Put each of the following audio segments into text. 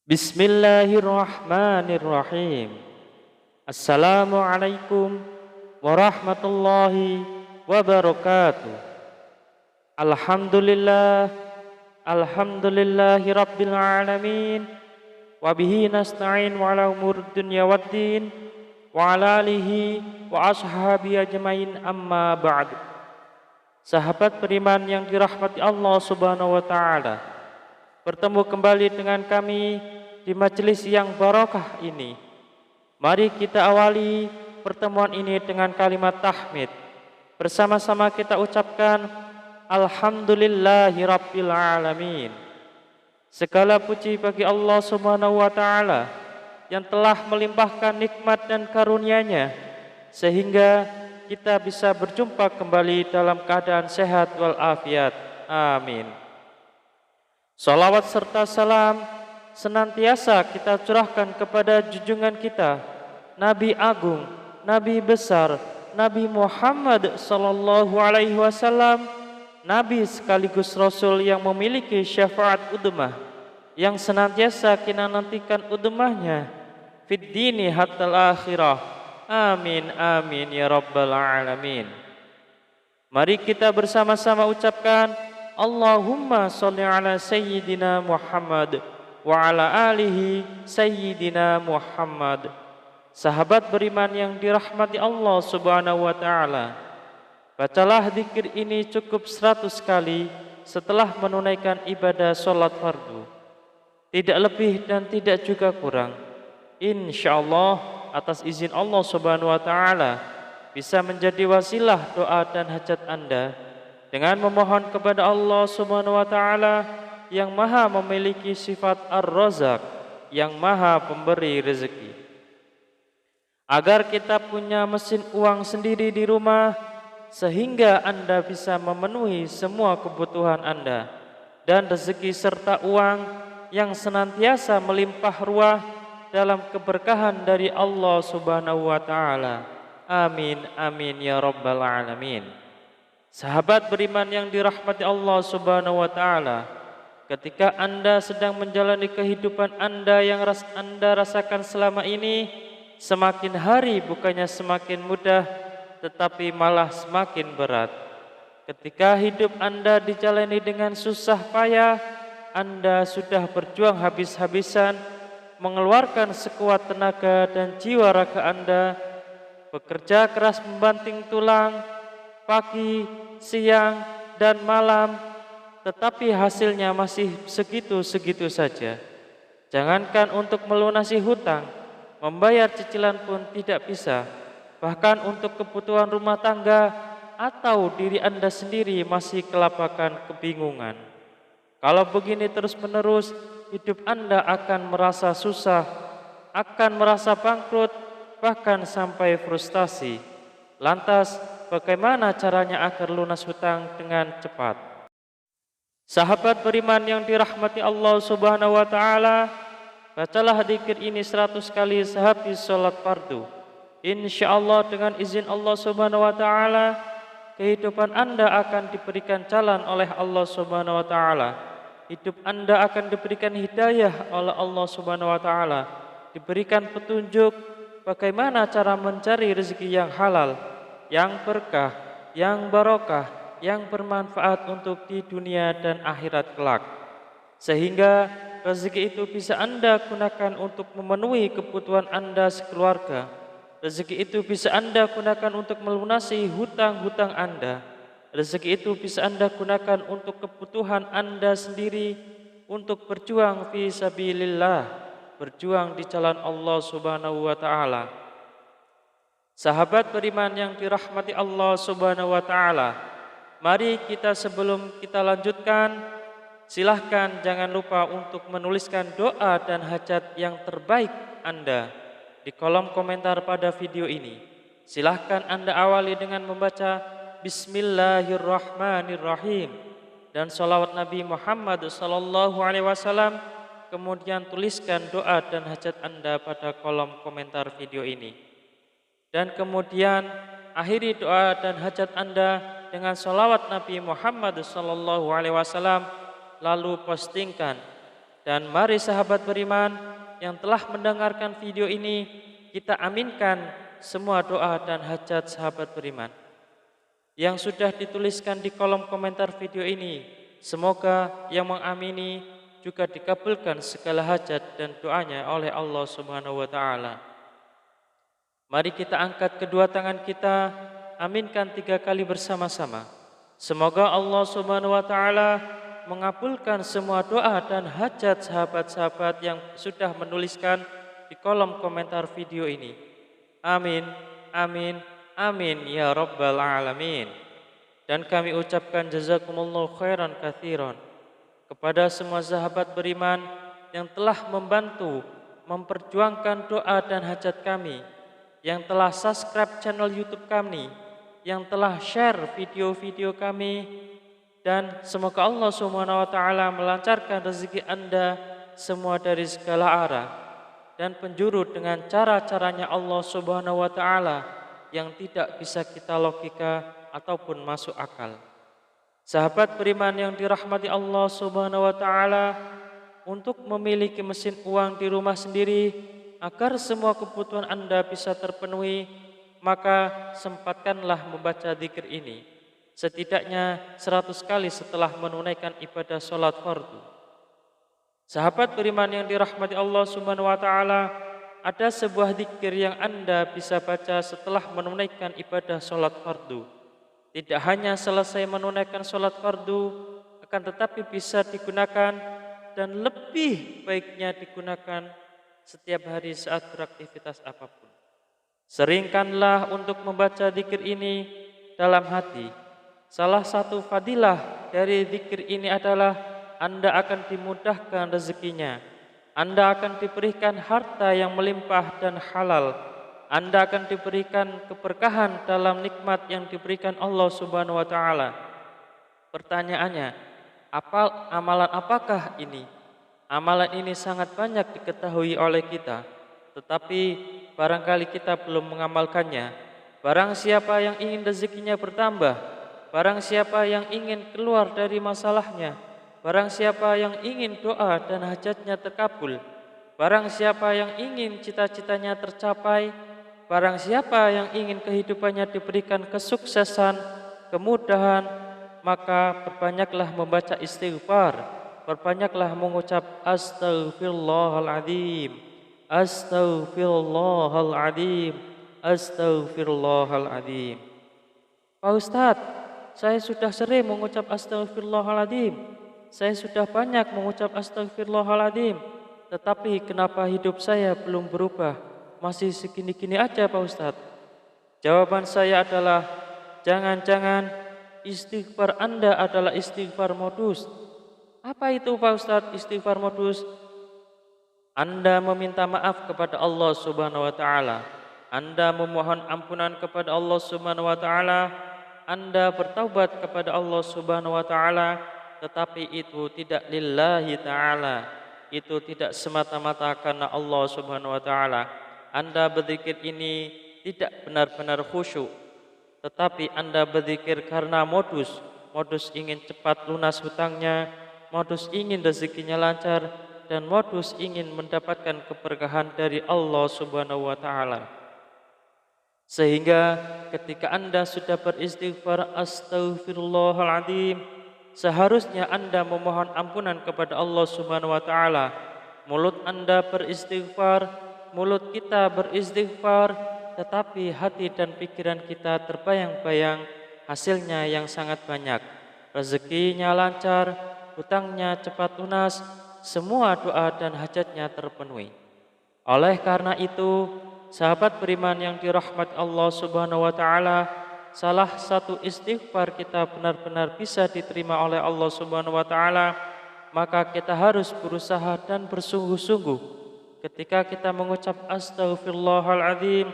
Bismillahirrahmanirrahim. Assalamualaikum warahmatullahi wabarakatuh. Alhamdulillah, alhamdulillahi rabbil alamin. Wabihi nasta'in wa ala umur dunya waddin. Wa ala alihi wa ashabi ajmain, amma ba'du. Sahabat beriman yang dirahmati Allah subhanahu wa ta'ala, bertemu kembali dengan kami di majelis yang barokah ini. Mari kita awali pertemuan ini dengan kalimat tahmid. Bersama-sama kita ucapkan Alhamdulillahi rabbil alamin. Segala puji bagi Allah subhanahu wa ta'ala yang telah melimpahkan nikmat dan karunia-Nya sehingga kita bisa berjumpa kembali dalam keadaan sehat walafiat. Amin. Salawat serta salam senantiasa kita curahkan kepada junjungan kita, Nabi Agung, Nabi besar, Nabi Muhammad sallallahu alaihi wasallam, Nabi sekaligus Rasul yang memiliki syafaat udmah, yang senantiasa kita nantikan udmahnya fid dini hatal akhirah. Amin amin ya rabbal alamin. Mari kita bersama-sama ucapkan Allahumma sholli ala sayyidina Muhammad wa ala alihi sayyidina Muhammad. Sahabat beriman yang dirahmati Allah subhanahu wa ta'ala, bacalah zikir ini cukup 100 kali setelah menunaikan ibadah sholat fardu. Tidak lebih dan tidak juga kurang. InsyaAllah atas izin Allah subhanahu wa ta'ala bisa menjadi wasilah doa dan hajat Anda dengan memohon kepada Allah subhanahu wa ta'ala yang maha memiliki sifat Ar-Razzaq, yang maha pemberi rezeki, agar kita punya mesin uang sendiri di rumah sehingga Anda bisa memenuhi semua kebutuhan Anda, dan rezeki serta uang yang senantiasa melimpah ruah dalam keberkahan dari Allah subhanahu wa ta'ala. Amin amin ya rabbal alamin. Sahabat beriman yang dirahmati Allah subhanahu wa ta'ala, ketika Anda sedang menjalani kehidupan Anda yang Anda rasakan selama ini, semakin hari bukannya semakin mudah, tetapi malah semakin berat. Ketika hidup Anda dijalani dengan susah payah, Anda sudah berjuang habis-habisan, mengeluarkan sekuat tenaga dan jiwa raga Anda, bekerja keras membanting tulang, pagi, siang, dan malam, tetapi hasilnya masih segitu-segitu saja. Jangankan untuk melunasi hutang, membayar cicilan pun tidak bisa. Bahkan untuk kebutuhan rumah tangga atau diri Anda sendiri masih kelabakan kebingungan. Kalau begini terus-menerus, hidup Anda akan merasa susah, akan merasa bangkrut, bahkan sampai frustasi. Lantas, bagaimana caranya agar lunas hutang dengan cepat? Sahabat beriman yang dirahmati Allah subhanahu wa ta'ala, bacalah zikir ini 100 kali sehabis sholat fardu. InsyaAllah dengan izin Allah subhanahu wa ta'ala, kehidupan Anda akan diberikan jalan oleh Allah subhanahu wa ta'ala. Hidup Anda akan diberikan hidayah oleh Allah subhanahu wa ta'ala, diberikan petunjuk bagaimana cara mencari rezeki yang halal, yang berkah, yang barokah, yang bermanfaat untuk di dunia dan akhirat kelak, sehingga rezeki itu bisa Anda gunakan untuk memenuhi kebutuhan Anda sekeluarga. Rezeki itu bisa Anda gunakan untuk melunasi hutang-hutang Anda. Rezeki itu bisa Anda gunakan untuk kebutuhan Anda sendiri, untuk berjuang fi sabilillah, berjuang di jalan Allah subhanahu wa ta'ala. Sahabat beriman yang dirahmati Allah subhanahu wa ta'ala, mari kita sebelum kita lanjutkan, silahkan jangan lupa untuk menuliskan doa dan hajat yang terbaik Anda di kolom komentar pada video ini. Silahkan Anda awali dengan membaca Bismillahirrahmanirrahim dan salawat Nabi Muhammad sallallahu alaihi wasallam. Kemudian tuliskan doa dan hajat Anda pada kolom komentar video ini. Dan kemudian akhiri doa dan hajat Anda dengan salawat Nabi Muhammad sallallahu alaihi wasallam, lalu postingkan Dan mari sahabat beriman yang telah mendengarkan video ini, kita aminkan semua doa dan hajat sahabat beriman yang sudah dituliskan di kolom komentar video ini. Semoga yang mengamini juga dikabulkan segala hajat dan doanya oleh Allah Subhanahu wa taala. Mari kita angkat kedua tangan kita, aminkan 3 kali bersama-sama. Semoga Allah Subhanahu wa taala mengabulkan semua doa dan hajat sahabat-sahabat yang sudah menuliskan di kolom komentar video ini. Amin, amin, amin ya rabbal alamin. Dan kami ucapkan jazakumullahu khairan katsiran kepada semua sahabat beriman yang telah membantu memperjuangkan doa dan hajat kami, yang telah subscribe channel YouTube kami, yang telah share video-video kami, dan semoga Allah Subhanahu wa taala melancarkan rezeki Anda semua dari segala arah dan penjuru dengan cara-caranya Allah Subhanahu wa taala yang tidak bisa kita logika ataupun masuk akal. Sahabat beriman yang dirahmati Allah Subhanahu wa taala, untuk memiliki mesin uang di rumah sendiri agar semua kebutuhan Anda bisa terpenuhi, maka sempatkanlah membaca zikir ini setidaknya 100 kali setelah menunaikan ibadah sholat fardu. Sahabat beriman yang dirahmati Allah Subhanahu wa taala, ada sebuah zikir yang Anda bisa baca setelah menunaikan ibadah sholat fardu. Tidak hanya selesai menunaikan sholat fardu, akan tetapi bisa digunakan dan lebih baiknya digunakan setiap hari saat beraktivitas apapun. Seringkanlah untuk membaca zikir ini dalam hati. Salah satu fadilah dari zikir ini adalah Anda akan dimudahkan rezekinya. Anda akan diberikan harta yang melimpah dan halal. Anda akan diberikan keberkahan dalam nikmat yang diberikan Allah Subhanahu wa taala. Pertanyaannya, amalan apakah ini? Amalan ini sangat banyak diketahui oleh kita, tetapi barangkali kita belum mengamalkannya. Barang siapa yang ingin rezekinya bertambah, barang siapa yang ingin keluar dari masalahnya, barang siapa yang ingin doa dan hajatnya terkabul, barang siapa yang ingin cita-citanya tercapai, barang siapa yang ingin kehidupannya diberikan kesuksesan, kemudahan, maka perbanyaklah membaca istighfar, perbanyaklah mengucap astaghfirullahaladzim, astaghfirullahaladzim, astaghfirullahaladzim. Pak Ustadz, saya sudah sering mengucap astaghfirullahaladzim, saya sudah banyak mengucap astaghfirullahaladzim, tetapi kenapa hidup saya belum berubah? Masih segini-gini aja Pak Ustadz. Jawaban saya adalah, jangan-jangan istighfar Anda adalah istighfar modus. Apa itu Pak Ustadz istighfar modus? Anda meminta maaf kepada Allah Subhanahu wa taala, Anda memohon ampunan kepada Allah Subhanahu wa taala, Anda bertaubat kepada Allah Subhanahu wa taala, tetapi itu tidak lillahi taala. Itu tidak semata-mata karena Allah Subhanahu wa taala. Anda berzikir ini tidak benar-benar khusyuk, tetapi Anda berzikir karena modus ingin cepat lunas hutangnya, modus ingin rezekinya lancar, dan modus ingin mendapatkan keberkahan dari Allah Subhanahu wa taala. Sehingga ketika Anda sudah beristighfar astaghfirullahaladzim, seharusnya Anda memohon ampunan kepada Allah Subhanahu wa taala. Mulut Anda beristighfar, mulut kita beristighfar, tetapi hati dan pikiran kita terbayang-bayang hasilnya yang sangat banyak. Rezekinya lancar, hutangnya cepat lunas, semua doa dan hajatnya terpenuhi. Oleh karena itu, sahabat beriman yang dirahmati Allah Subhanahu wa taala, salah satu istighfar kita benar-benar bisa diterima oleh Allah Subhanahu wa taala, maka kita harus berusaha dan bersungguh-sungguh. Ketika kita mengucap astaghfirullahaladzim,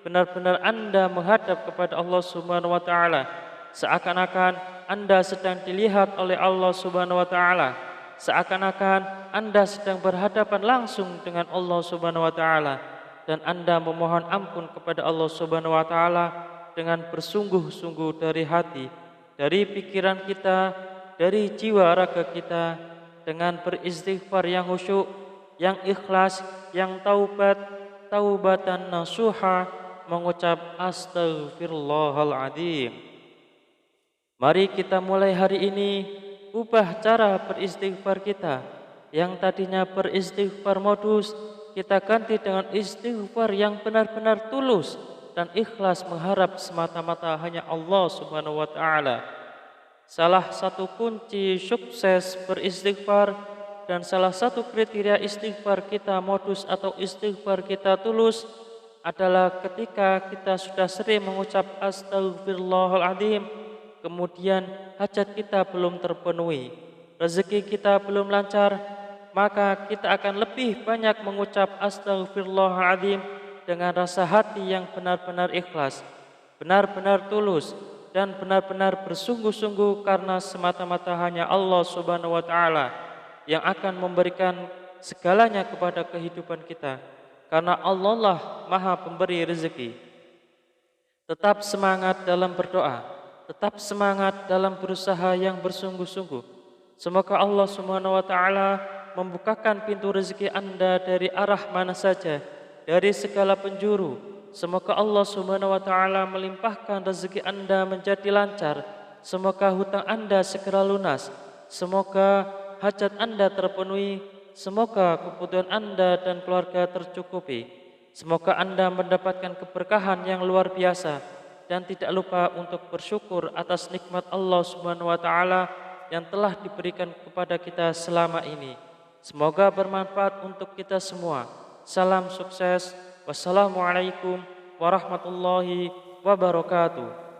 benar-benar Anda menghadap kepada Allah Subhanahu wa taala, seakan-akan Anda sedang dilihat oleh Allah Subhanahu wa taala, seakan-akan Anda sedang berhadapan langsung dengan Allah Subhanahu wa taala, dan Anda memohon ampun kepada Allah Subhanahu wa taala dengan bersungguh-sungguh dari hati, dari pikiran kita, dari jiwa raga kita, dengan beristighfar yang khusyuk, yang ikhlas, yang taubat, taubatan nasuha, mengucap astaghfirullahaladzim. Mari kita mulai hari ini ubah cara beristighfar kita. Yang tadinya beristighfar modus, kita ganti dengan istighfar yang benar-benar tulus dan ikhlas mengharap semata-mata hanya Allah Subhanahu wa taala. Salah satu kunci sukses beristighfar dan salah satu kriteria istighfar kita modus atau istighfar kita tulus adalah ketika kita sudah sering mengucap astaghfirullahaladzim, kemudian hajat kita belum terpenuhi, rezeki kita belum lancar, maka kita akan lebih banyak mengucap astaghfirullahaladzim dengan rasa hati yang benar-benar ikhlas, benar-benar tulus, dan benar-benar bersungguh-sungguh karena semata-mata hanya Allah Subhanahu wa taala yang akan memberikan segalanya kepada kehidupan kita, karena Allah lah Maha Pemberi rezeki. Tetap semangat dalam berdoa, tetap semangat dalam berusaha yang bersungguh-sungguh. Semoga Allah Subhanahu wa taala membukakan pintu rezeki Anda dari arah mana saja, dari segala penjuru. Semoga Allah Subhanahu wa taala melimpahkan rezeki Anda menjadi lancar. Semoga hutang Anda segera lunas. Semoga hajat Anda terpenuhi. Semoga kebutuhan Anda dan keluarga tercukupi. Semoga Anda mendapatkan keberkahan yang luar biasa dan tidak lupa untuk bersyukur atas nikmat Allah Subhanahu wa taala yang telah diberikan kepada kita selama ini. Semoga bermanfaat untuk kita semua. Salam sukses. Wassalamualaikum warahmatullahi wabarakatuh.